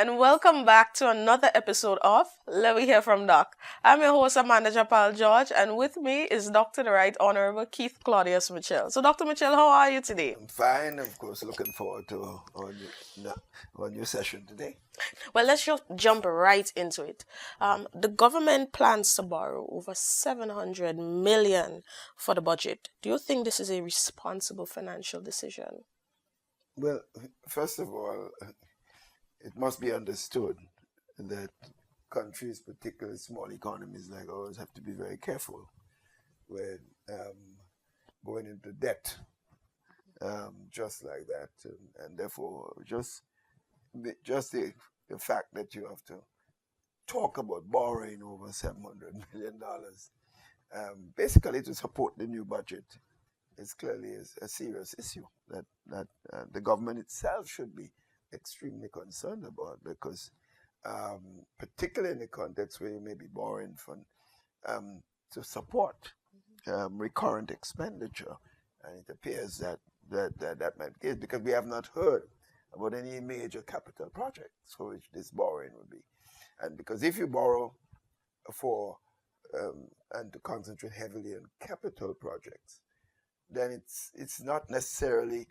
and welcome back to another episode of Let Me Hear from Doc. I'm your host and manager, Paul George, and with me is Dr. the Right Honorable Keith Claudius Mitchell. So, Dr. Mitchell, how are you today? I'm fine, of course, looking forward to our new session today. Well, let's just jump right into it. The government plans to borrow over 700 million for the budget. Do you think this is a responsible financial decision? Well, first of all, it must be understood that countries, particularly small economies like ours, have to be very careful when going into debt just like that. And therefore, just the fact that you have to talk about borrowing over $700 million, basically to support the new budget, is clearly a serious issue that the government itself should be extremely concerned about, because particularly in the context where you may be borrowing from to support recurrent expenditure, and it appears that might be it, because we have not heard about any major capital projects for which this borrowing would be. And because if you borrow for and to concentrate heavily on capital projects, then it's not necessarily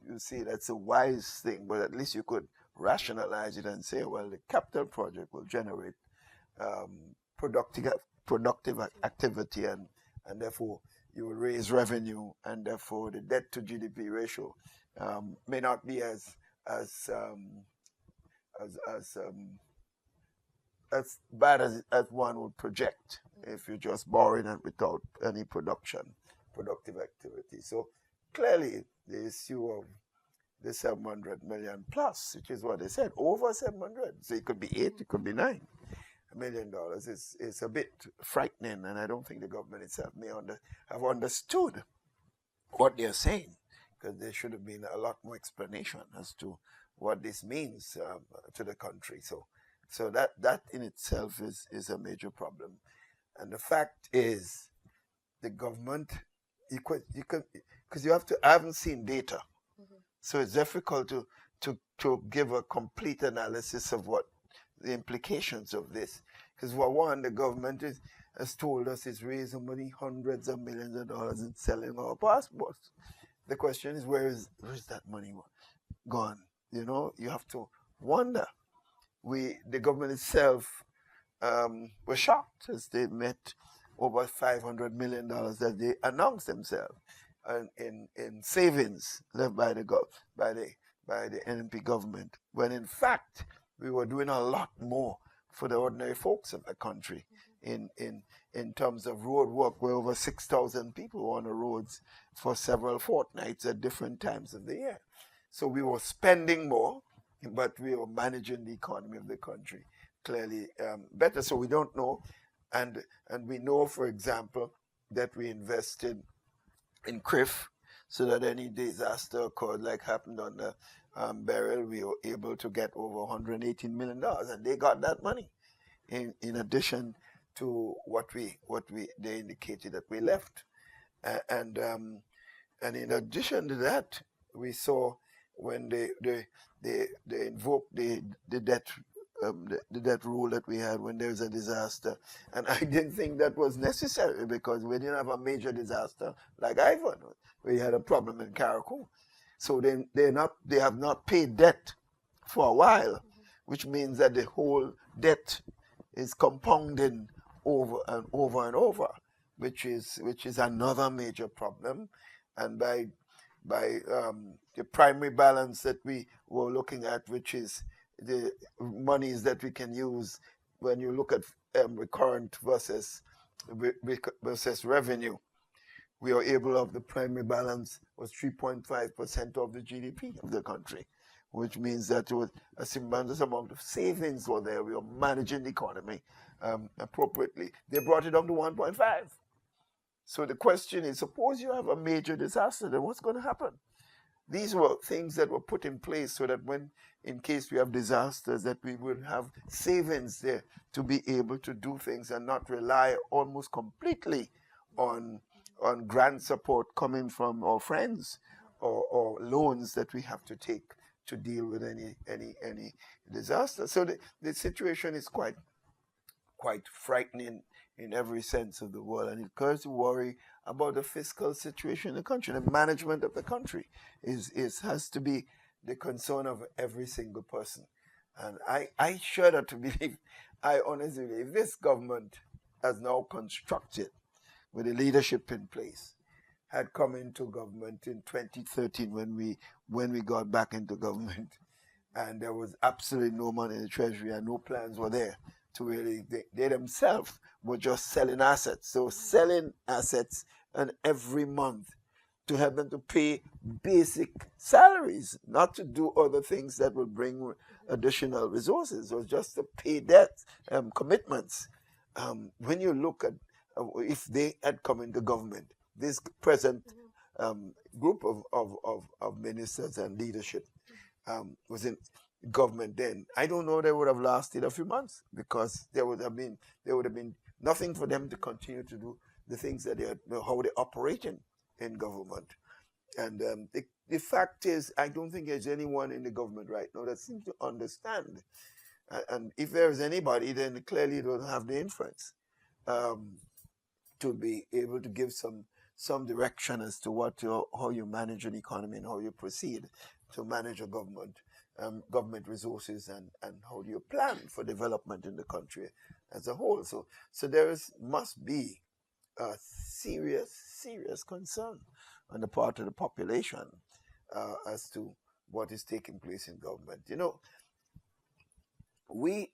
you see that's a wise thing, but at least you could rationalize it and say, well, the capital project will generate productive activity, and therefore you will raise revenue, and therefore the debt to GDP ratio may not be as bad as one would project if you're just borrowing and without any productive activity. So clearly the issue of the 700 million plus, which is what they said, over 700. So it could be 8, it could be $9 million is a bit frightening, and I don't think the government itself may have understood what they're saying, because there should have been a lot more explanation as to what this means to the country. So that in itself is a major problem. And the fact is, the government, because I haven't seen data, so it's difficult to give a complete analysis of what the implications of this. Because for one, the government has told us it's raising money, hundreds of millions of dollars, in selling our passports. The question is, where is that money gone? You have to wonder. The government itself was shocked as they met over $500 million that they announced themselves in savings left by the NNP government, when in fact we were doing a lot more for the ordinary folks of the country in terms of road work, where over 6,000 people were on the roads for several fortnights at different times of the year. So we were spending more, but we were managing the economy of the country clearly better. So we don't know, and we know, for example, that we invested in CRIF, so that any disaster occurred, like happened on the Beryl, we were able to get over $118 million, and they got that money in addition to what they indicated that we left, and in addition to that, we saw when they invoked the debt. The debt rule that we had when there's a disaster, and I didn't think that was necessary, because we didn't have a major disaster like Ivan. We had a problem in Caracol, so they have not paid debt for a while, which means that the whole debt is compounding over and over and over, which is another major problem. And by the primary balance that we were looking at, which is the monies that we can use when you look at recurrent versus revenue, we are able, of the primary balance was 3.5% of the GDP of the country, which means that it was a tremendous amount of savings were there. We were managing the economy appropriately. They brought it down to 1.5. So the question is, suppose you have a major disaster, then what's going to happen? These were things that were put in place so that in case we have disasters, that we would have savings there to be able to do things and not rely almost completely on grant support coming from our friends, or loans that we have to take to deal with any disaster. So the situation is quite frightening in every sense of the word, and it causes worry about the fiscal situation in the country. The management of the country has to be the concern of every single person. And I shudder to believe, I honestly believe, this government has now constructed with the leadership in place, had come into government in 2013 when we got back into government, and there was absolutely no money in the treasury and no plans were there to really, they themselves were just selling assets. So selling assets and every month to help them to pay basic salaries, not to do other things that would bring additional resources, or just to pay debt commitments. When you look at if they had come into government, this present group of ministers and leadership was in government then, I don't know, they would have lasted a few months, because there would have been nothing for them to continue to do the things that how they operate in government. And the fact is, I don't think there's anyone in the government right now that seems to understand. And if there is anybody, then clearly they don't have the influence to be able to give some direction as to how you manage an economy and how you proceed to manage a government resources, and how do you plan for development in the country as a whole. So there must be a serious concern on the part of the population as to what is taking place in government. When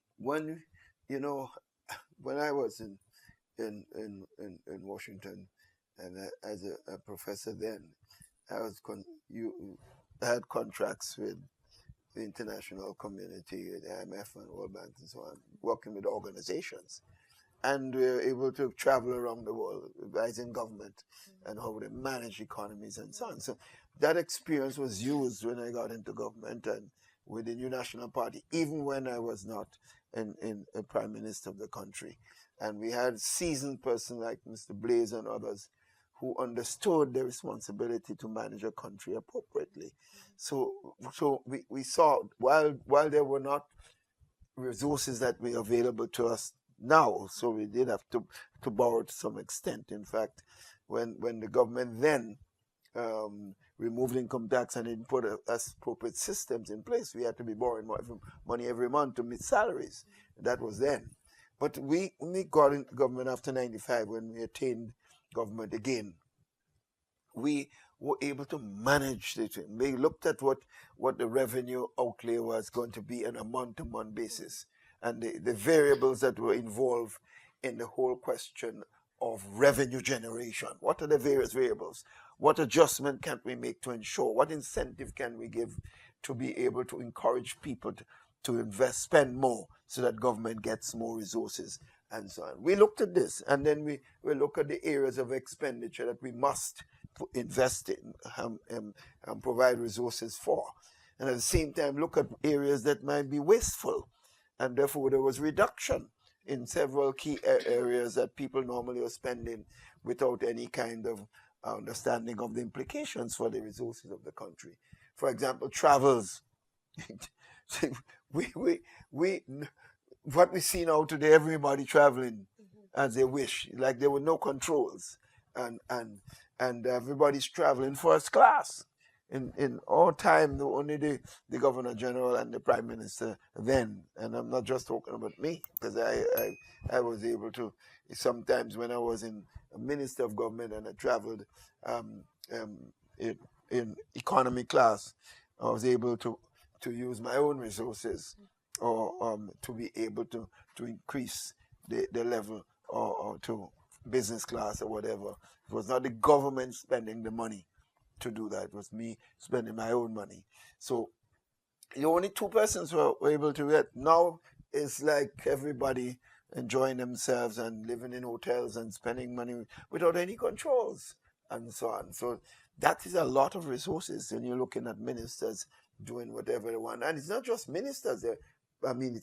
I was in Washington, and as a professor then, I had contracts with the international community, the IMF and World Bank and so on, working with organizations. And we were able to travel around the world, advising government and how they manage economies and so on. So that experience was used when I got into government and with the New National Party, even when I was not in a prime minister of the country. And we had seasoned persons like Mr. Blaze and others who understood their responsibility to manage a country appropriately. So we saw, while there were not resources that were available to us now, so we did have to borrow to some extent. In fact, when the government then removed income tax and didn't put appropriate systems in place, we had to be borrowing money every month to meet salaries. That was then. But we got into government after 95, when we attained government again, we were able to manage it. We looked at what the revenue outlay was going to be on a month-to-month basis, and the variables that were involved in the whole question of revenue generation. What are the various variables? What adjustment can we make to ensure? What incentive can we give to be able to encourage people to invest, spend more, so that government gets more resources and so on? We looked at this, and then we look at the areas of expenditure that we must invest in and provide resources for. And at the same time, look at areas that might be wasteful. And therefore, there was reduction in several key areas that people normally are spending without any kind of understanding of the implications for the resources of the country. For example, travels. What we see now today, everybody traveling as they wish, like there were no controls, and everybody's traveling first class. In all time, only the Governor General and the Prime Minister then, and I'm not just talking about me, because I was able to, sometimes when I was in a Minister of Government and I traveled in economy class, I was able to use my own resources, or to be able to increase the level or to business class or whatever. It was not the government spending the money to do that. It was me spending my own money. So the only two persons were able to do it. Now it's like everybody enjoying themselves and living in hotels and spending money without any controls and so on. So that is a lot of resources when you're looking at ministers doing whatever they want. And it's not just ministers. It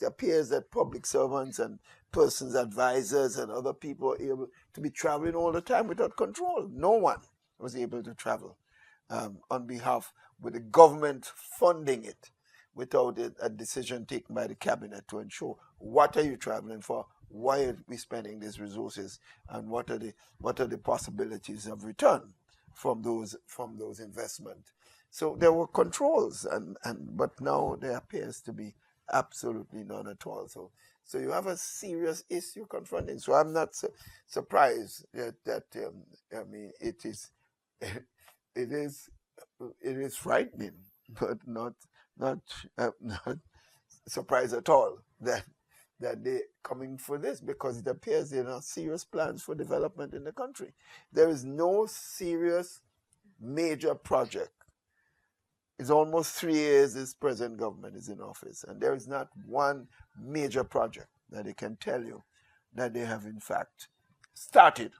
appears that public servants and persons, advisors and other people are able to be traveling all the time without control. No one was able to travel on behalf with the government funding it. without a decision taken by the cabinet to ensure what are you traveling for, why are we spending these resources, and what are the possibilities of return from those investments. So there were controls, but now there appears to be absolutely none at all. So you have a serious issue confronting. So I'm not surprised that I mean it is it is frightening, but not not surprised at all that they're coming for this, because it appears there are serious plans for development in the country. There is no serious major project. It's almost 3 years this present government is in office, and there is not one major project that they can tell you that they have in fact started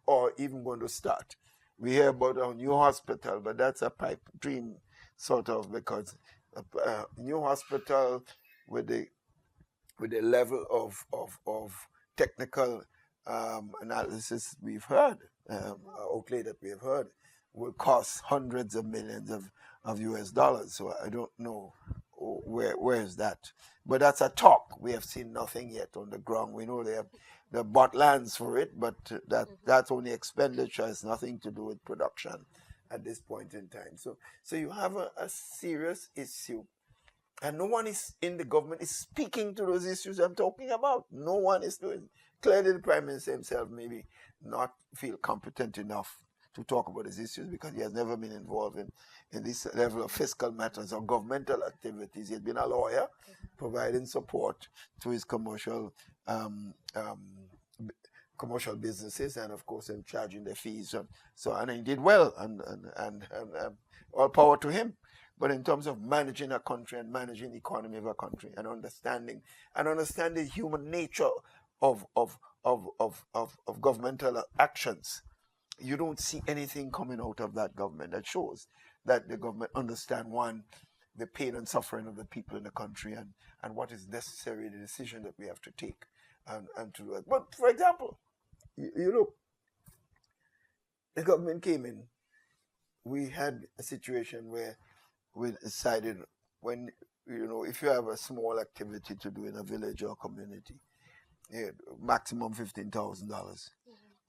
or even going to start. We hear about a new hospital, but that's a pipe dream, sort of, because a new hospital with the level of technical analysis we've heard, outlay that we have heard, will cost hundreds of millions of US dollars. So I don't know where is that. But that's a talk. We have seen nothing yet on the ground. We know they bought lands for it, but that's only expenditure. Has nothing to do with production at this point in time. So you have a serious issue. And no one is in the government is speaking to those issues I'm talking about. No one is doing. Clearly, the Prime Minister himself maybe not feel competent enough to talk about these issues because he has never been involved in this level of fiscal matters or governmental activities. He has been a lawyer, providing support to his commercial businesses, and of course, in charging the fees. And he did well, and all power to him. But in terms of managing a country and managing the economy of a country and understanding human nature of governmental actions, you don't see anything coming out of that government that shows that the government understand, one, the pain and suffering of the people in the country, and what is necessary, the decision that we have to take and to do it. But for example, you look, the government came in, we had a situation where we decided, when, if you have a small activity to do in a village or community, maximum $15,000.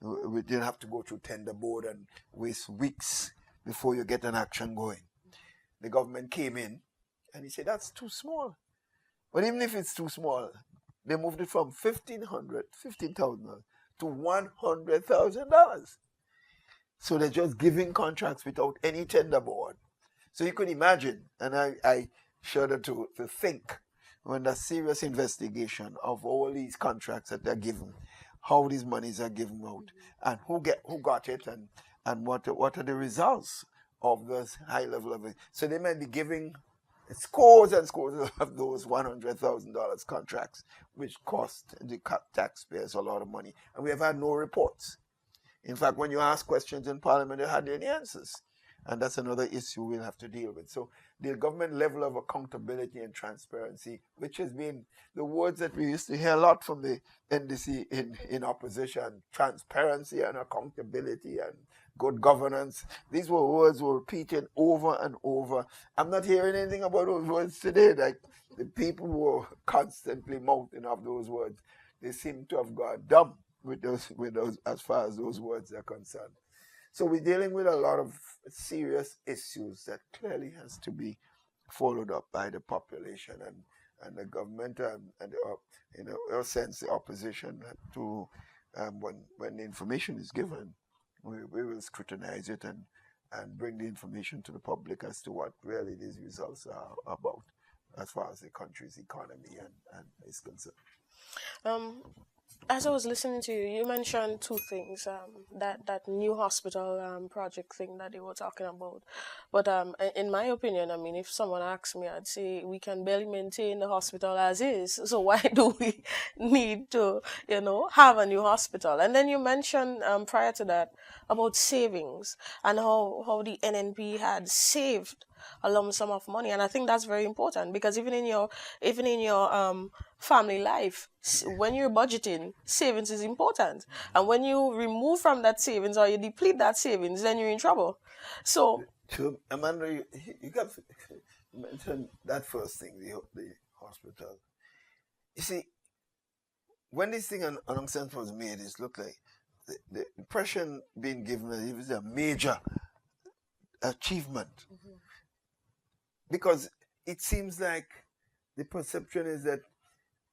We didn't have to go through tender board and waste weeks before you get an action going. The government came in and he said, that's too small. But even if it's too small, they moved it from $15,000 to $100,000. So they're just giving contracts without any tender board. So you could imagine, and I shudder to think, when the serious investigation of all these contracts that they're given, how these monies are given out, and who got it, and what are the results of this high level of it. So they might be giving scores and scores of those $100,000 contracts, which cost the taxpayers a lot of money. And we have had no reports. In fact, when you ask questions in Parliament, they hardly any answers. And that's another issue we'll have to deal with. So the government level of accountability and transparency, which has been the words that we used to hear a lot from the NDC in opposition, transparency and accountability and good governance. These were words were repeated over and over. I'm not hearing anything about those words today. Like, the people were constantly mouthing off those words. They seem to have gone dumb with those as far as those words are concerned. So we're dealing with a lot of serious issues that clearly has to be followed up by the population and the government and in a sense the opposition to when the information is given, we will scrutinize it and bring the information to the public as to what really these results are about as far as the country's economy and is concerned. As I was listening to you, you mentioned two things. That new hospital project thing that they were talking about. But in my opinion, I mean, if someone asks me, I'd say we can barely maintain the hospital as is. So why do we need to, have a new hospital? And then you mentioned prior to that about savings and how the NNP had saved a lump sum of money, and I think that's very important, because even in your family life, when you're budgeting, savings is important, and when you remove from that savings or you deplete that savings, then you're in trouble. So Amanda, you got mention that first thing, the hospital. You see, when this thing announcement was made, it looked like the impression being given that it was a major achievement. Because it seems like the perception is that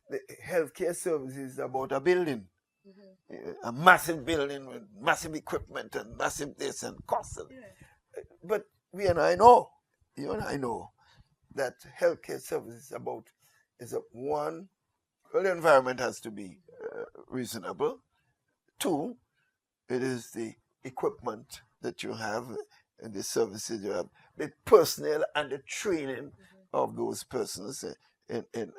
the healthcare service is about a building, a massive building with massive equipment and massive this and cost. But we and I know, you and I know, that healthcare service is about one, well, the environment has to be reasonable. Two, it is the equipment that you have and the services you have, the personnel and the training of those persons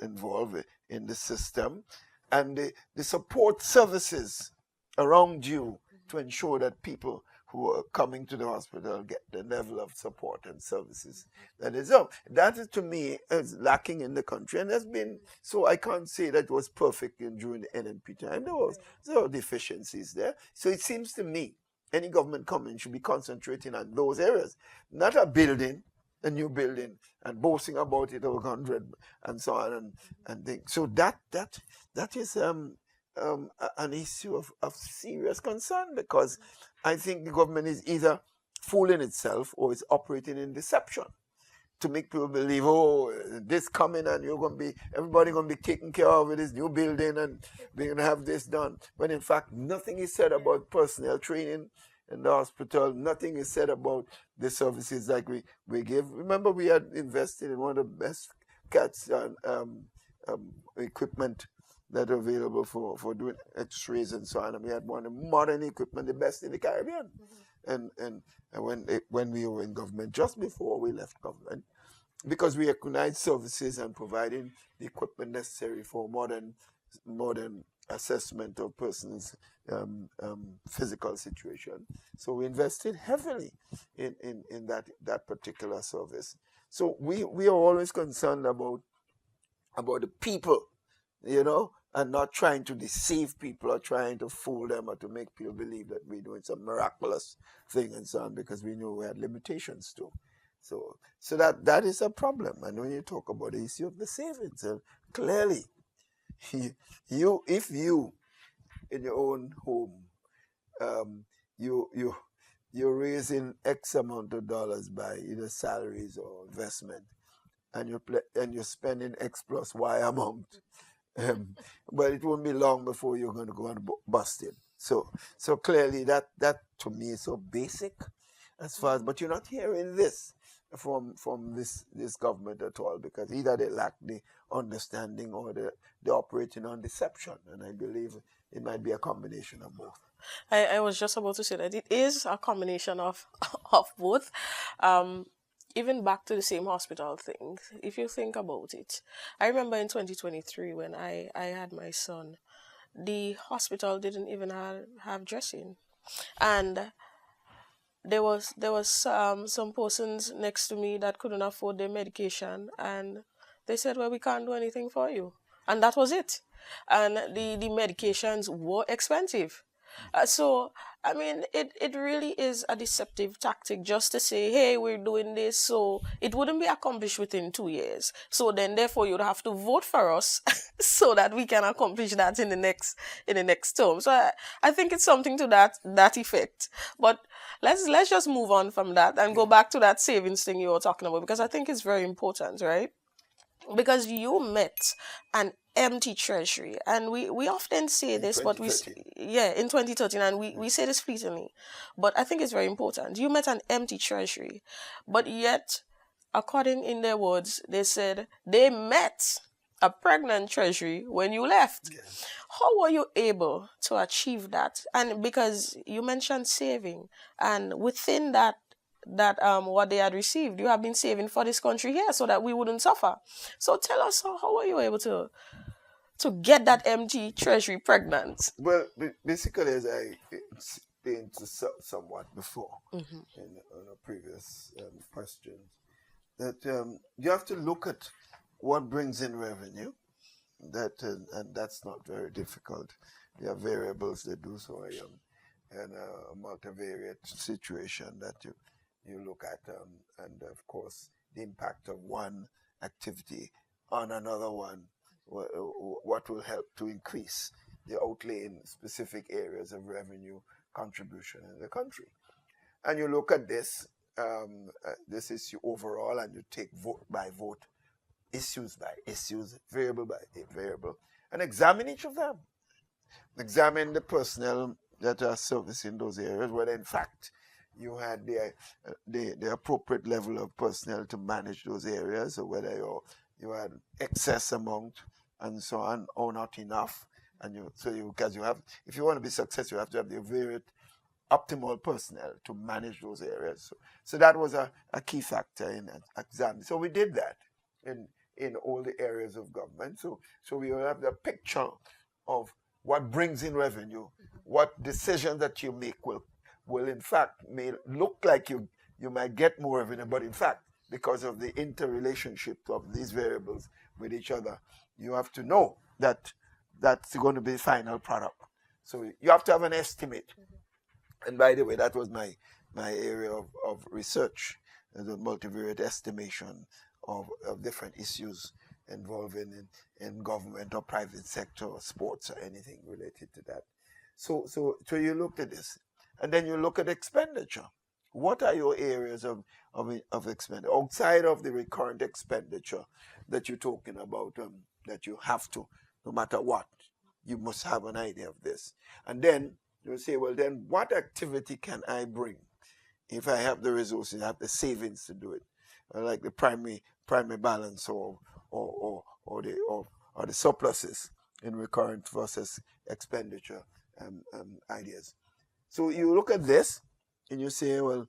involved in the system, and the support services around you to ensure that people who are coming to the hospital get the level of support and services that is up. That is, to me, is lacking in the country, and has been so. I can't say that it was perfect during the NNP time. There were deficiencies there. So it seems to me any government coming should be concentrating on those areas, not a building, a new building, and boasting about it over 100 and so on and things. So that is an issue of serious concern, because I think the government is either fooling itself or it's operating in deception to make people believe, oh, this coming and everybody going to be taken care of with this new building and we're going to have this done. When in fact, nothing is said about personnel training in the hospital. Nothing is said about the services like we give. Remember, we had invested in one of the best CATs equipment that are available for doing x-rays and so on. And we had one of the modern equipment, the best in the Caribbean. And when we were in government, just before we left government, because we recognized services and providing the equipment necessary for modern assessment of persons' physical situation. So we invested heavily in that particular service. So we are always concerned about the people, and not trying to deceive people or trying to fool them or to make people believe that we're doing some miraculous thing and so on, because we knew we had limitations too. So that is a problem. And when you talk about the issue of the savings, clearly, if you in your own home, you're raising X amount of dollars by either salaries or investment, and you're spending X plus Y amount. But it won't be long before you're going to go and bust it. So clearly that to me is so basic as far as, but you're not hearing this from this government at all, because either they lack the understanding or they're operating on deception, and I believe it might be a combination of both. I was just about to say that it is a combination of both. Even back to the same hospital thing, if you think about it, I remember in 2023 when I had my son, the hospital didn't even have dressing, and there was some persons next to me that couldn't afford their medication, and they said, well, we can't do anything for you, and that was it. And the medications were expensive. So, I mean, it really is a deceptive tactic just to say, hey, we're doing this, so it wouldn't be accomplished within 2 years. So then, therefore, you'd have to vote for us so that we can accomplish that in the next term. So I think it's something to that effect. But let's just move on from that and go back to that savings thing you were talking about, because I think it's very important, right? Because you met an empty treasury, and we often say In this, but 2013. in 2013, and we say this fleetingly, but I think it's very important. You met an empty treasury, but yet, according in their words, they said they met a pregnant treasury when you left. Yes. How were you able to achieve that? And because you mentioned saving, and within that what they had received, you have been saving for this country here so that we wouldn't suffer. So tell us, how were you able to get that empty treasury pregnant? Well, basically, as I explained to somewhat before in a previous question, that you have to look at what brings in revenue. And that's not very difficult. There are variables that do so, and a multivariate situation that you look at, and of course the impact of one activity on another one, what will help to increase the outlay in specific areas of revenue contribution in the country. And you look at this issue overall, and you take vote by vote, issues by issues, variable by variable, and examine each of them. Examine the personnel that are servicing those areas, whether in fact you had the appropriate level of personnel to manage those areas, or whether you had excess amount and so on, or not enough. And because you have, if you want to be successful, you have to have the very optimal personnel to manage those areas. So that was a key factor in examining. So we did that in all the areas of government. So we will have the picture of what brings in revenue, what decisions that you make will in fact may look like you might get more revenue, but in fact, because of the interrelationship of these variables with each other, you have to know that that's going to be the final product. So you have to have an estimate. And by the way, that was my area of research, the multivariate estimation of different issues involving in government or private sector or sports or anything related to that. So you looked at this, and then you look at expenditure. What are your areas of expenditure outside of the recurrent expenditure that you're talking about, that you have to, no matter what, you must have an idea of this. And then you say, well, then what activity can I bring if I have the resources, I have the savings to do it, like the primary balance or the surpluses in recurrent versus expenditure ideas. So you look at this and you say, well,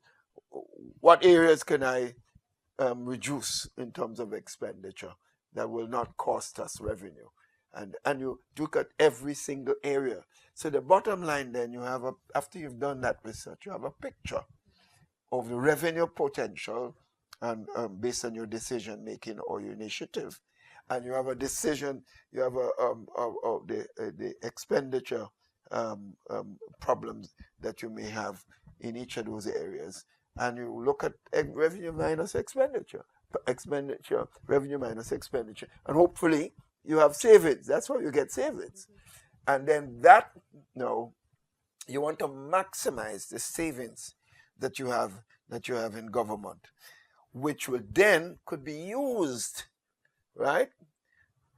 what areas can I reduce in terms of expenditure that will not cost us revenue? And you look at every single area. So the bottom line then, you have after you've done that research, you have a picture of the revenue potential and based on your decision making or your initiative. And you have a decision, you have the expenditure problems that you may have in each of those areas. And you look at revenue minus expenditure, revenue minus expenditure. And hopefully you have savings. That's how you get savings. And then you want to maximize the savings that you have in government, which will then could be used, right,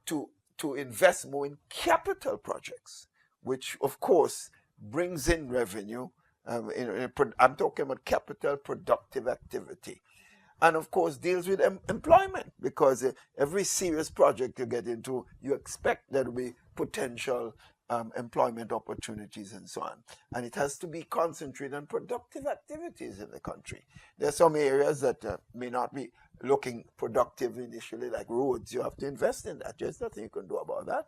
to invest more in capital projects, which of course brings in revenue. I'm talking about capital productive activity, and of course deals with employment, because every serious project you get into, you expect there to be potential employment opportunities and so on. And it has to be concentrated on productive activities in the country. There are some areas that may not be looking productive initially, like roads. You have to invest in that. There's nothing you can do about that.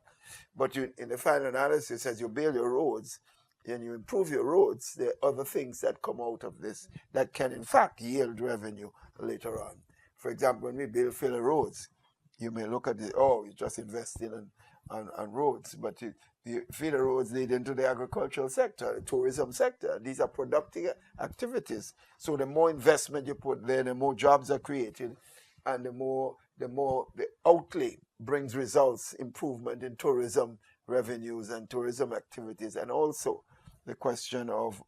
But in the final analysis, as you build your roads and you improve your roads, there are other things that come out of this that can in fact yield revenue later on. For example, when we build filler roads, you may look at it, you're just investing on roads, but the feeder roads lead into the agricultural sector, the tourism sector. These are productive activities. So the more investment you put there, the more jobs are created, and the more the outlay brings results, improvement in tourism revenues and tourism activities, and also the question of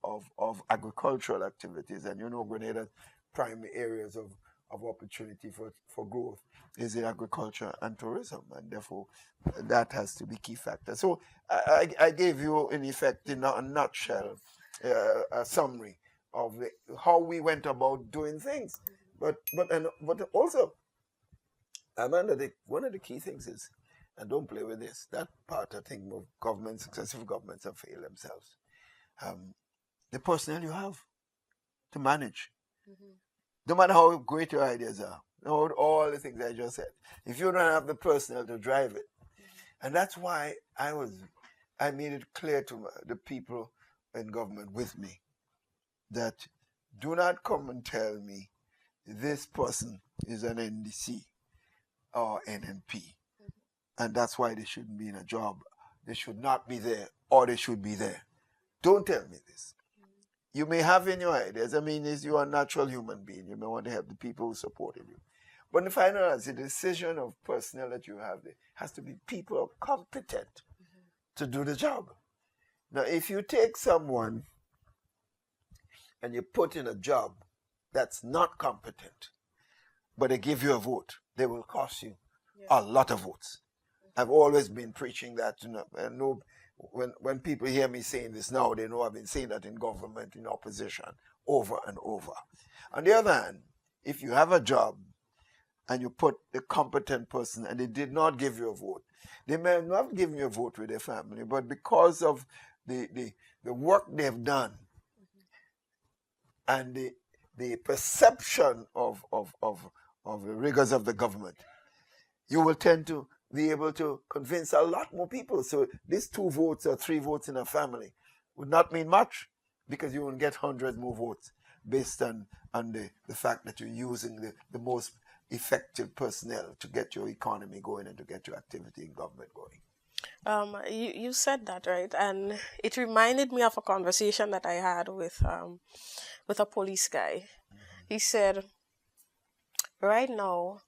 agricultural activities. And Grenada's primary areas of opportunity for growth is in agriculture and tourism, and therefore that has to be key factor. So I gave you, in effect, in a nutshell, a summary of how we went about doing things. But also, Amanda, one of the key things is, and don't play with this, that part I think of government, successive governments have failed themselves. The personnel you have to manage. No matter how great your ideas are, all the things I just said, if you don't have the personnel to drive it. And that's why I made it clear to the people in government with me that do not come and tell me this person is an NDC or NNP, and that's why they shouldn't be in a job. They should not be there, or they should be there. Don't tell me this. You may have in your ideas, you are a natural human being. You may want to help the people who supported you. But in the final, the decision of personnel that you have there has to be people who are competent to do the job. Now, if you take someone and you put in a job that's not competent, but they give you a vote, they will cost you a lot of votes. I've always been preaching that. I know when people hear me saying this now, they know I've been saying that in government, in opposition, over and over. On the other hand, if you have a job and you put the competent person and they did not give you a vote, they may not have given you a vote with their family, but because of the work they've done and the perception of the rigors of the government, you will tend to be able to convince a lot more people. So these 2 votes or 3 votes in a family would not mean much, because you won't get 100 more votes based on the fact that you're using the most effective personnel to get your economy going and to get your activity in government going. You said that, right? And it reminded me of a conversation that I had with a police guy. He said, right now,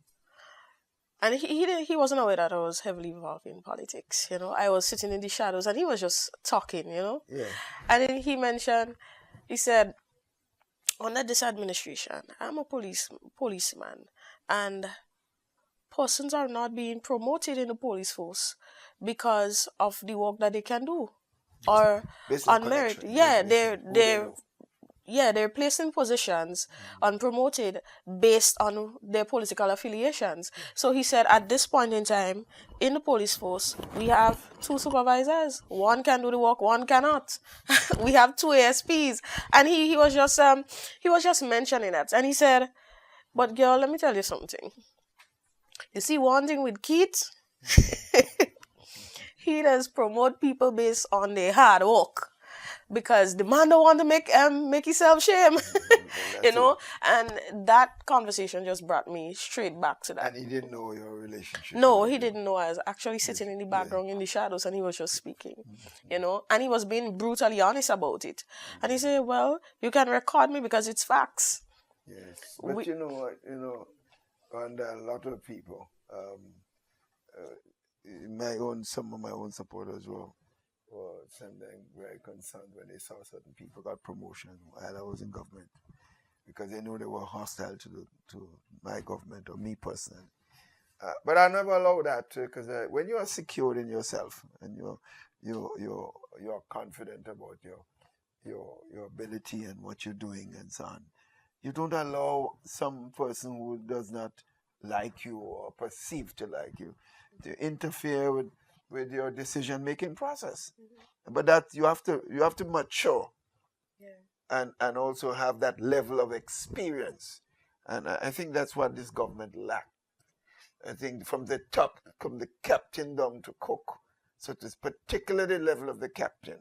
and he wasn't aware that I was heavily involved in politics. I was sitting in the shadows and he was just talking. Yeah. And then he said, under this administration, I'm a policeman, and persons are not being promoted in the police force because of the work that they can do, or on merit. They're placed in positions unpromoted based on their political affiliations. So he said, at this point in time, in the police force, we have 2 supervisors. One can do the work, one cannot. We have 2 ASPs. And he was just mentioning that. And he said, but girl, let me tell you something. You see, one thing with Keith, he does promote people based on their hard work. Because the man don't want to make himself shame, and that conversation just brought me straight back to that. And he didn't know your relationship. No, he didn't know. I was actually sitting in the background in the shadows, and he was just speaking, and he was being brutally honest about it. And he said, well, you can record me because it's facts. Yes, but and a lot of people, some of my own supporters were sometimes very concerned when they saw certain people got promotion while I was in government, because they knew they were hostile to my government or me personally. But I never allow that, because when you are secured in yourself and you're confident about your ability and what you're doing and so on, you don't allow some person who does not like you or perceive to like you to interfere with your decision-making process. But that you have to mature, and also have that level of experience. And I think that's what this government lacked. I think from the top, from the captain down to cook, so it is particularly the level of the captain,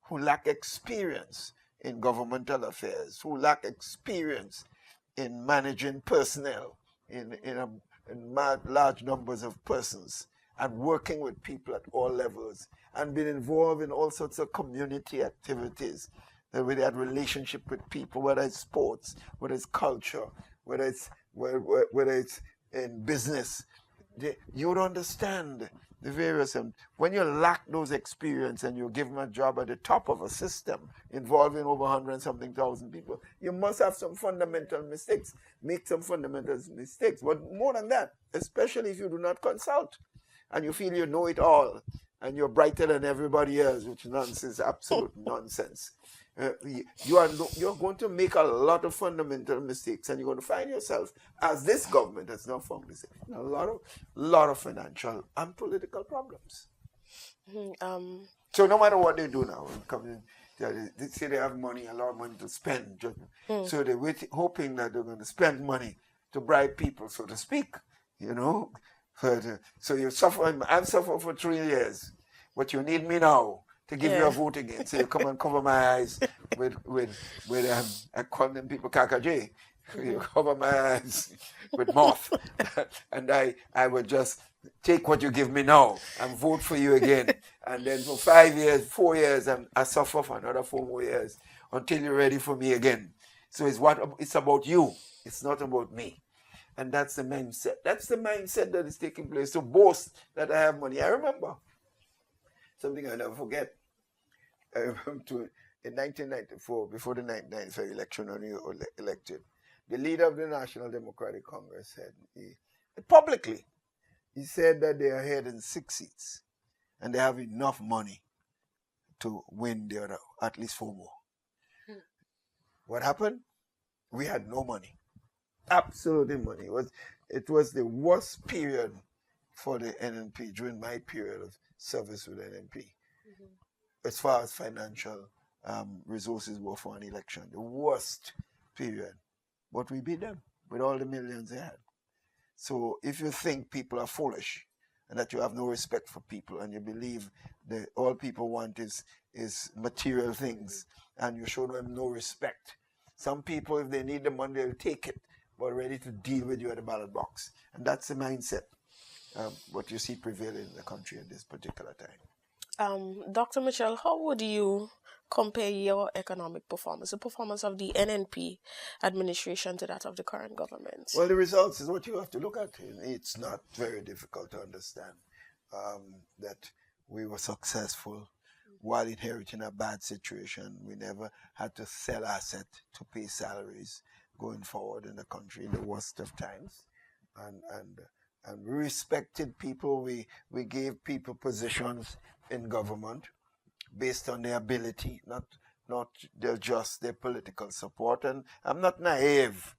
who lack experience in governmental affairs, who lack experience in managing personnel, in large numbers of persons, and working with people at all levels, and being involved in all sorts of community activities, where they had relationship with people, whether it's sports, whether it's culture, whether it's in business. You would understand the various, when you lack those experience and you give them a job at the top of a system involving over 100 and something thousand people, you must have some fundamental mistakes, make some fundamental mistakes. But more than that, especially if you do not consult, and you feel you know it all, and you're brighter than everybody else, which is nonsense, absolute nonsense. You're going to make a lot of fundamental mistakes, and you're going to find yourself, as this government has now found this, a lot of financial and political problems. So no matter what they do now, they say they have money, a lot of money to spend. So they're hoping that they're going to spend money to bribe people, so to speak, So you suffer. I've suffered for 3 years, but you need me now to give you a vote again. So you come and cover my eyes with I call them people kakaj. You cover my eyes with moth, and I would just take what you give me now and vote for you again. And then for 5 years, 4 years, and I suffer for another 4 more years until you're ready for me again. So it's about you. It's not about me. And that's the mindset. That's the mindset that is taking place. To boast that I have money. I remember something I never forget. I remember in 1994, before the 1995 election when you were elected, the leader of the National Democratic Congress said, publicly, he said that they are ahead in 6 seats and they have enough money to win the other, at least 4 more. What happened? We had no money. Absolutely money. It was the worst period for the NNP during my period of service with NNP. As far as financial resources were for an election. The worst period. But we beat them with all the millions they had. So if you think people are foolish and that you have no respect for people and you believe that all people want is material things and you show them no respect, some people, if they need the money, they'll take it, but ready to deal with you at the ballot box. And that's the mindset what you see prevailing in the country at this particular time. Dr. Mitchell, how would you compare your economic performance, the performance of the NNP administration, to that of the current government? Well, the results is what you have to look at. It's not very difficult to understand that we were successful while inheriting a bad situation. We never had to sell assets to pay salaries going forward in the country in the worst of times. And we respected people. We gave people positions in government based on their ability, not just their political support. And I'm not naive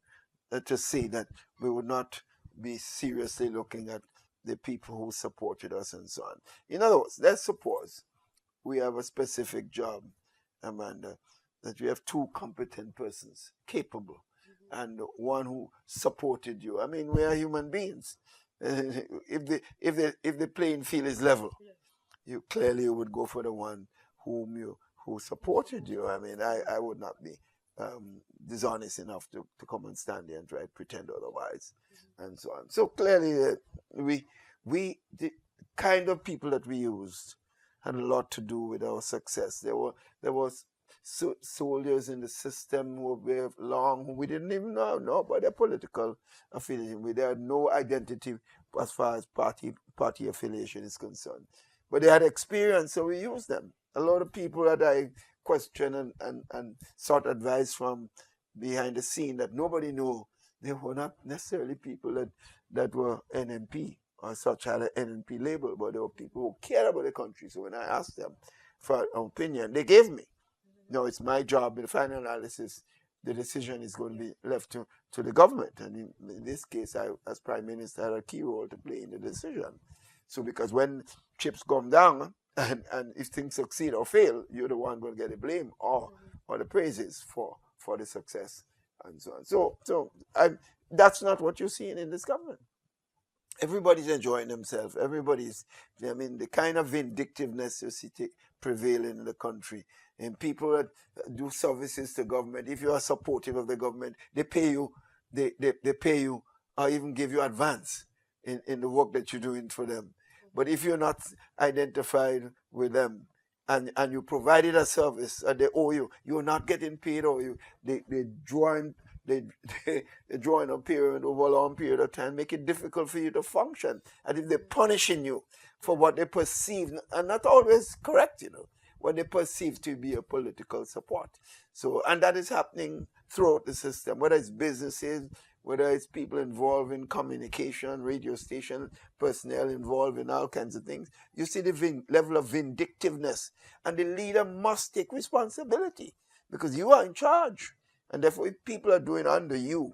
to say that we would not be seriously looking at the people who supported us and so on. In other words, let's suppose we have a specific job, Amanda, that we have 2 competent persons, capable, and one who supported you. I mean, we are human beings. If the playing field is level, you clearly would go for the one who supported you. I mean, I would not be dishonest enough to come and stand there and try to pretend otherwise, and so on. So clearly, the kind of people that we used had a lot to do with our success. There was soldiers in the system who were long, who we didn't even know about their political affiliation. We had no identity as far as party affiliation is concerned. But they had experience, so we used them. A lot of people that I questioned and sought advice from behind the scene that nobody knew, they were not necessarily people that were NNP or such had an NNP label, but they were people who cared about the country. So when I asked them for an opinion, they gave me. No, it's my job. In the final analysis, the decision is going to be left to the government. And in this case, I, as Prime Minister, had a key role to play in the decision. So because when chips come down, and if things succeed or fail, you're the one going to get the blame or the praises for the success and so on. So that's not what you're seeing in this government. Everybody's enjoying themselves. Everybody's, I mean, the kind of vindictiveness you see prevailing in the country. And people that do services to government, if you are supportive of the government, they pay you, they pay you or even give you advance in the work that you're doing for them. But if you're not identified with them and you provided a service and they owe you, you're not getting paid, or they draw in a period over a long period of time, make it difficult for you to function. And if they're punishing you for what they perceive, and not always correct, what they perceive to be a political support. So, and that is happening throughout the system, whether it's businesses, whether it's people involved in communication, radio station, personnel involved in all kinds of things. You see the level of vindictiveness. And the leader must take responsibility because you are in charge. And therefore, if people are doing under you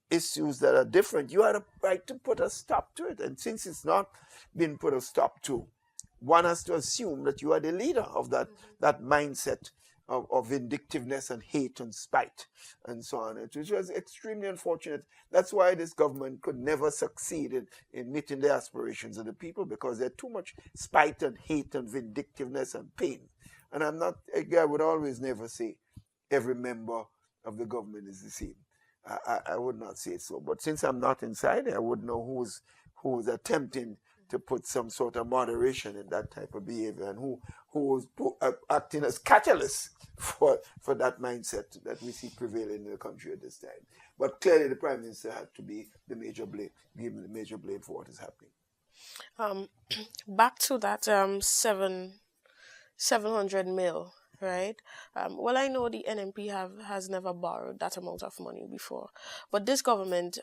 issues that are different, you have a right to put a stop to it. And since it's not been put a stop to, one has to assume that you are the leader of that mindset of vindictiveness and hate and spite and so on, which was extremely unfortunate. That's why this government could never succeed in meeting the aspirations of the people, because there's too much spite and hate and vindictiveness and pain. And I would always never say every member of the government is the same. I would not say so. But since I'm not inside, I would know who's attempting to put some sort of moderation in that type of behavior, and who was acting as catalyst for that mindset that we see prevailing in the country at this time. But clearly, the Prime Minister had to be the major blame, given the major blame for what is happening. Um, back to that 700 mil, right? Well, I know the NMP has never borrowed that amount of money before, but this government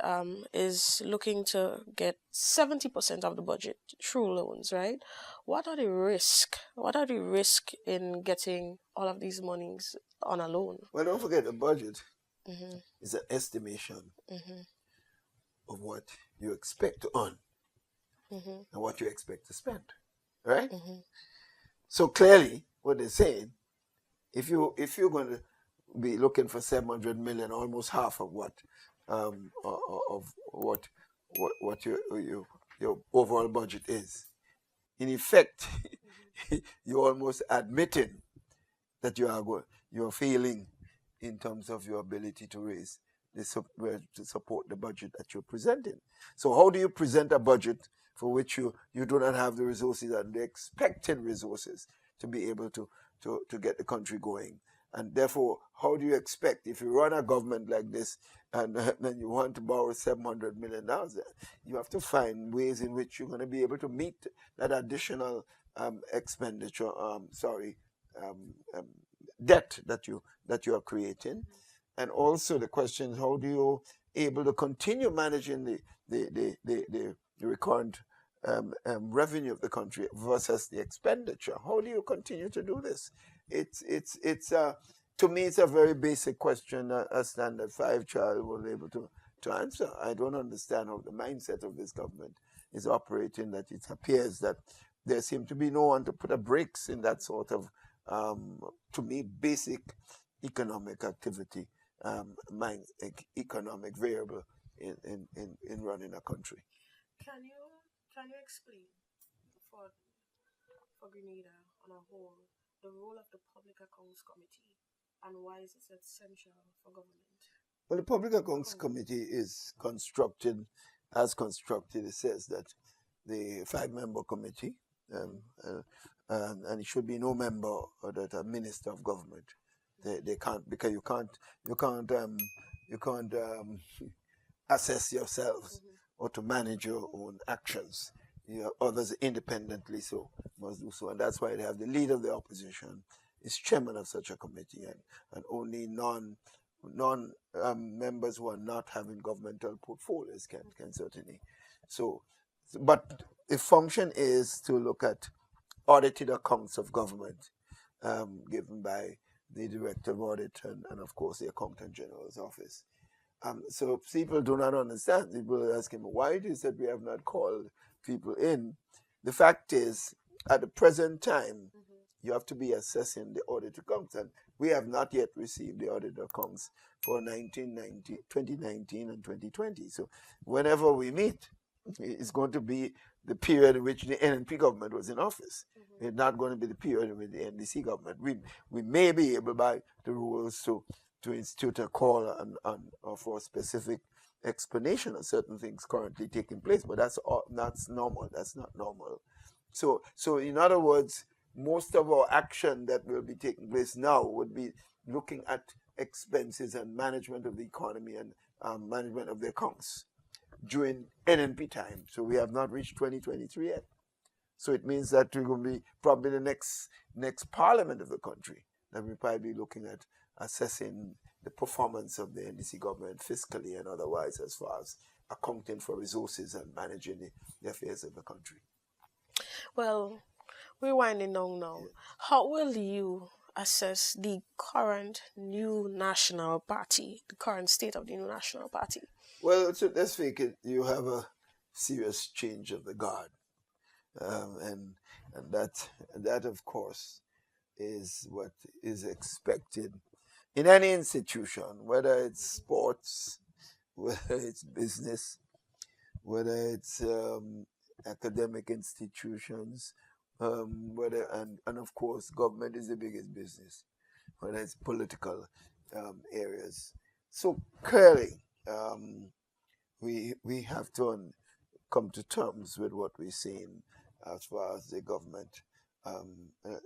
is looking to get 70% of the budget through loans, right? What are the risk? What are the risk in getting all of these monies on a loan? Well, don't forget the budget Mm-hmm. is an estimation Mm-hmm. of what you expect to earn Mm-hmm. and what you expect to spend, right? Mm-hmm. So clearly, what they're saying, if you're going to be looking for 700 million, almost half of what of what your overall budget is, in effect, you're almost admitting that you're failing in terms of your ability to raise to support the budget that you're presenting. So how do you present a budget for which you do not have the resources and the expected resources to be able to get the country going? And therefore, how do you expect, if you run a government like this and then you want to borrow $700 million, you have to find ways in which you're going to be able to meet that additional expenditure, um, um, debt that you are creating. And also the question is, how do you able to continue managing the recurrent revenue of the country versus the expenditure? How do you continue to do this? It's to me, it's a very basic question, a standard five-child will be able to answer. I don't understand how the mindset of this government is operating, that it appears that there seem to be no one to put a brakes in that sort of, to me, basic economic activity, economic variable in running a country. Can you explain for Grenada on a whole the role of the Public Accounts Committee and why is it essential for government? Well, the Public Accounts Committee is constructed, it says that the five-member committee, and it should be no member or that a minister of government. They can't, because you can't assess yourselves or to manage your own actions. Others independently so must do so, and that's why they have the leader of the opposition is chairman of such a committee, and only non members who are not having governmental portfolios can certainly. So, but the function is to look at audited accounts of government, given by the Director of Audit and of course the Accountant General's office. So people do not understand. People are asking, why it is that we have not called people in? The fact is, at the present time, you have to be assessing the audit accounts, and we have not yet received the audit accounts for 2019 and 2020. So whenever we meet, it's going to be the period in which the NNP government was in office. It's not going to be the period in which the NDC government. We may be able, by the rules, to institute a call or for a specific explanation of certain things currently taking place, but that's normal. That's not normal. So in other words, most of our action that will be taking place now would be looking at expenses and management of the economy and management of the accounts during NNP time. So we have not reached 2023 yet. So it means that we're going to be probably the next parliament of the country that we'll probably be looking at assessing the performance of the NDC government fiscally and otherwise, as far as accounting for resources and managing the affairs of the country. Well, we're winding down now. Yeah. How will you assess the current new national party, the current state of the new national party? Well, so let's face it, you have a serious change of the guard. And that, of course, is what is expected in any institution, whether it's sports, whether it's business, whether it's academic institutions, and of course, government is the biggest business, whether it's political areas. So clearly, we have to come to terms with what we're seeing as far as the government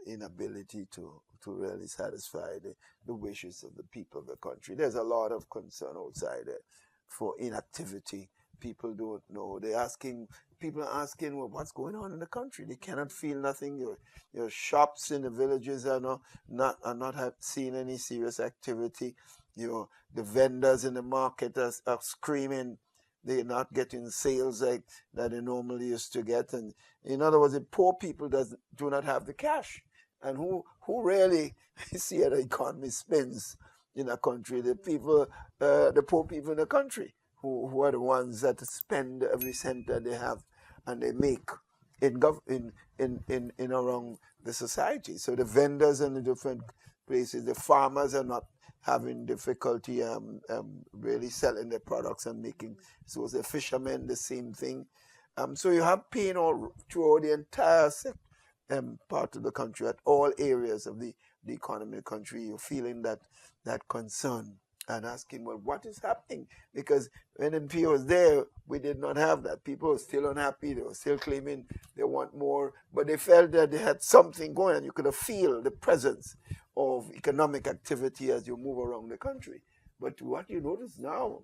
inability to really satisfy the wishes of the people of the country. There's a lot of concern outside there for inactivity. People don't know. People are asking, well, what's going on in the country? They cannot feel nothing. Your shops in the villages are not seeing any serious activity. The vendors in the market are screaming. They're not getting sales like that they normally used to get. And in other words, the poor people do not have the cash. And who really see how the economy spins in a country? The poor people in the country who are the ones that spend every cent that they have and they make in around the society. So the vendors in the different places, the farmers are not having difficulty really selling their products and making. So the fishermen, the same thing. So you have pain all throughout the entire part of the country, at all areas of the economy of the country. You're feeling that concern and asking, well, what is happening? Because when MP was there, we did not have that. People were still unhappy. They were still claiming they want more, but they felt that they had something going, and you could feel the presence of economic activity as you move around the country. But what you notice now,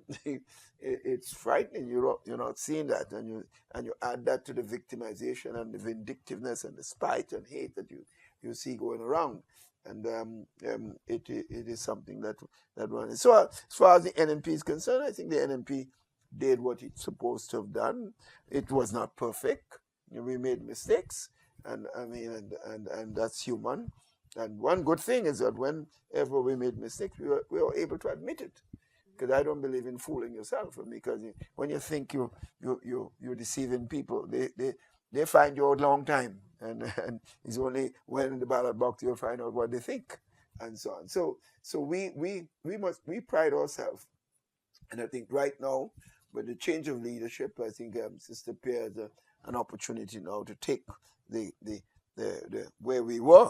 it's frightening. You're not seeing that, and you add that to the victimization and the vindictiveness and the spite and hate that you see going around, and it is something that runs. So as far as the NMP is concerned, I think the NMP did what it's supposed to have done. It was not perfect. We made mistakes, and that's human. And one good thing is that whenever we made mistakes, we were able to admit it. Because I don't believe in fooling yourself. Because when you think you're deceiving people, they find you out a long time, and it's only when in the ballot box you'll find out what they think, and so on. So we pride ourselves, and I think right now with the change of leadership, I think Sister Pierre has an opportunity now to take the where we were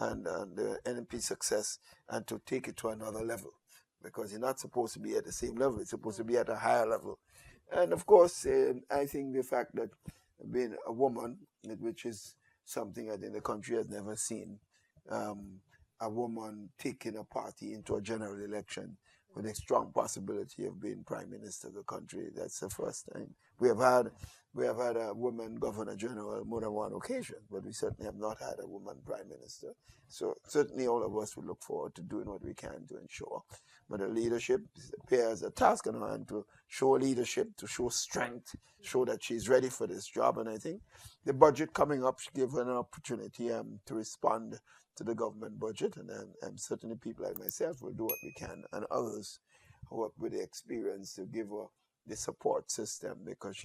and the NMP success and to take it to another level, because you're not supposed to be at the same level. It's supposed to be at a higher level. And of course, I think the fact that being a woman, which is something I think the country has never seen, a woman taking a party into a general election with a strong possibility of being prime minister of the country. That's the first time. We have had a woman governor general more than one occasion, but we certainly have not had a woman prime minister. So certainly all of us will look forward to doing what we can to ensure. But the leadership bears a task on her hand to show leadership, to show strength, show that she's ready for this job. And I think the budget coming up should give her an opportunity to respond to the government budget. And certainly people like myself will do what we can, and others who have with the experience to give her the support system, because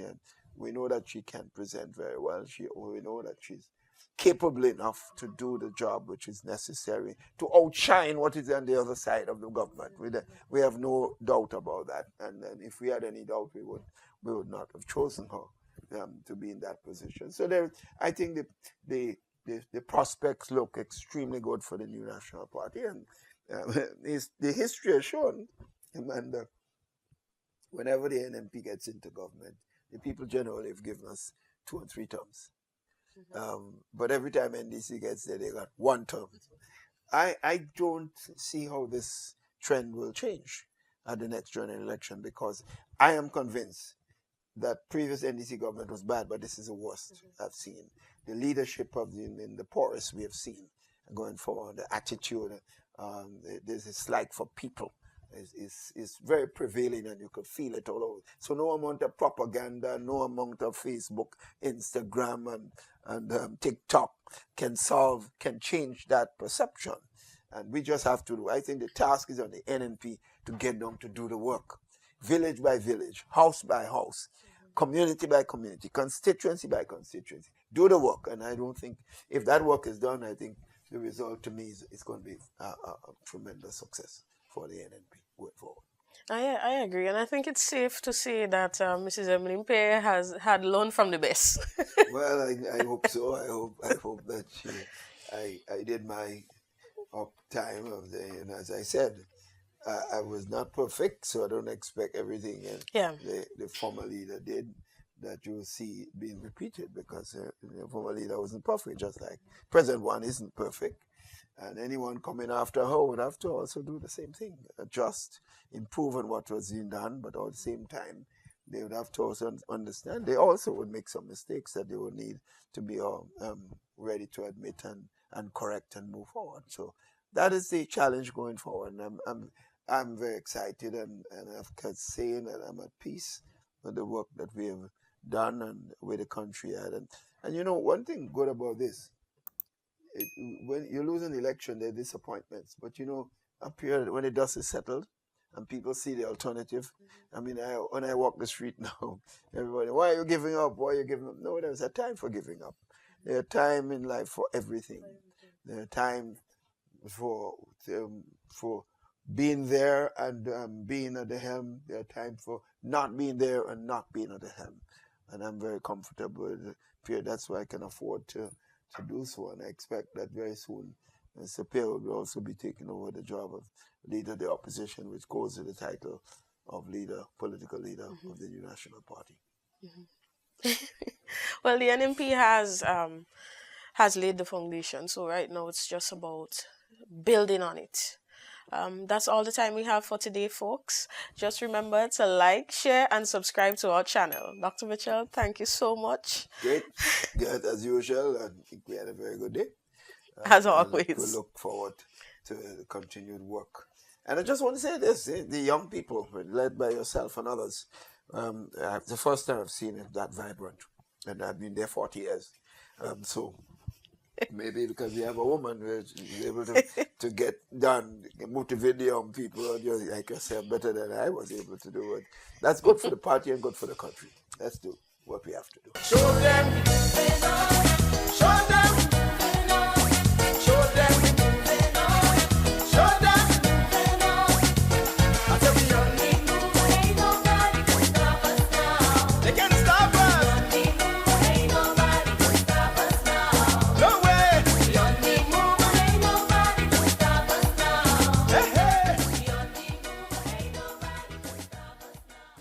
we know that she can present very well. We know that she's capable enough to do the job which is necessary to outshine what is on the other side of the government. We have no doubt about that. And if we had any doubt, we would not have chosen her to be in that position. So I think the prospects look extremely good for the new National Party, and the history has shown, and whenever the NMP gets into government, the people generally have given us 2 and 3 terms. But every time NDC gets there, they got 1 term. I don't see how this trend will change at the next general election, because I am convinced that previous NDC government was bad, but this is the worst I've seen. The leadership in the poorest we have seen going forward, the attitude, there's this like for people is very prevailing, and you could feel it all over. So no amount of propaganda, no amount of Facebook, Instagram, and TikTok can change that perception. And we just have to do. I think the task is on the NNP to get them to do the work, village by village, house by house, community by community, constituency by constituency. Do the work, and I don't think if that work is done, I think the result to me is going to be a tremendous success for the NNP going forward. I agree, and I think it's safe to say that Mrs. Emily Pay had learned from the best. Well, I hope so. I hope that I did my up time of and as I said, I was not perfect, so I don't expect everything Yeah. the former leader did. that you see being repeated, because the former leader wasn't perfect, just like present one isn't perfect. And anyone coming after her would have to also do the same thing, adjust, improve on what was being done, but at the same time, they would have to also understand they also would make some mistakes that they would need to be ready to admit and correct and move forward. So that is the challenge going forward. And I'm very excited, and I've kept saying that I'm at peace with the work that we have done and where the country at. And you know, one thing good about this, when you lose an election, there are disappointments. But you know, up here, when the dust is settled and people see the alternative, I mean, when I walk the street now, everybody, why are you giving up? Why are you giving up? No, there's a time for giving up. There's a time in life for everything. There's a time for being there and being at the helm. There's a time for not being there and not being at the helm. And I'm very comfortable with the period. That's why I can afford to do so. And I expect that very soon Mr. Peel will also be taking over the job of leader of the opposition, which goes with the title of political leader of the new National Party. Well, the NMP has laid the foundation, so right now it's just about building on it. That's all the time we have for today, folks. Just remember to like, share, and subscribe to our channel. Dr. Mitchell, thank you so much. Great. Good as usual. I think we had a very good day. As always. We look forward to the continued work. And I just want to say this, the young people, led by yourself and others, the first time I've seen it that vibrant. And I've been there 40 years. So maybe because we have a woman who's able to get done, motivate the young people, just like yourself, better than I was able to do it. That's good for the party and good for the country. Let's do what we have to do. Show them.